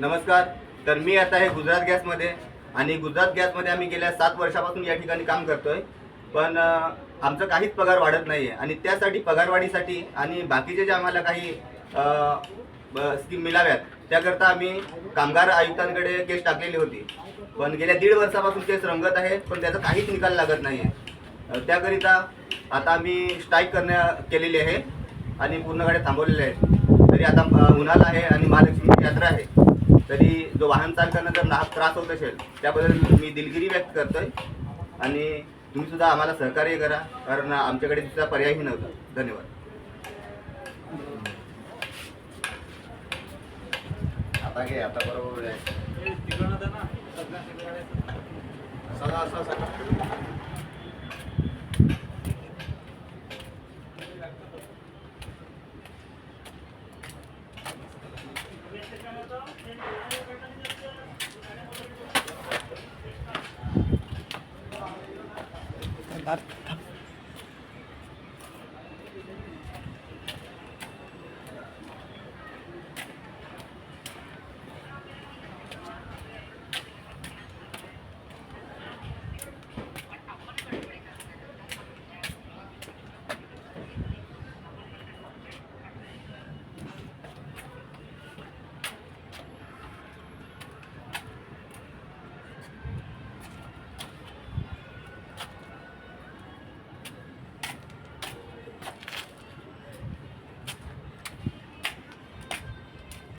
नमस्कार. तर मी आता आहे गुजरात गॅसमध्ये आणि गुजरात गॅसमध्ये आम्ही गेल्या 7 वर्षापासून या ठिकाणी काम करतोय. पण आमचं काहीच पगार वाढत नाही आहे आणि त्यासाठी पगारवाढीसाठी आणि बाकीचे जे आम्हाला काही स्कीम मिळाव्यात त्याकरता आम्ही कामगार आयुक्तांकडे केस टाकलेली होती. पण गेल्या 1.5 वर्षापासून केस रंगत आहे, पण त्याचा काहीच निकाल लागत नाही आहे. त्याकरिता आता आम्ही स्ट्राईक केलेली आहे आणि पूर्ण गाड्या थांबवलेल्या आहेत. तरी आता उन्हाळा आहे आणि महालक्ष्मी यात्रा आहे, तरी जो वाहन चालकांना जर नाहक त्रास होत असेल त्याबद्दल मी दिलगिरी व्यक्त करतोय आणि तुम्ही सुद्धा आम्हाला सहकार्य करा, कारण आमच्याकडे दुसरा पर्यायही नव्हता. धन्यवाद. आता बरोबर आहे. That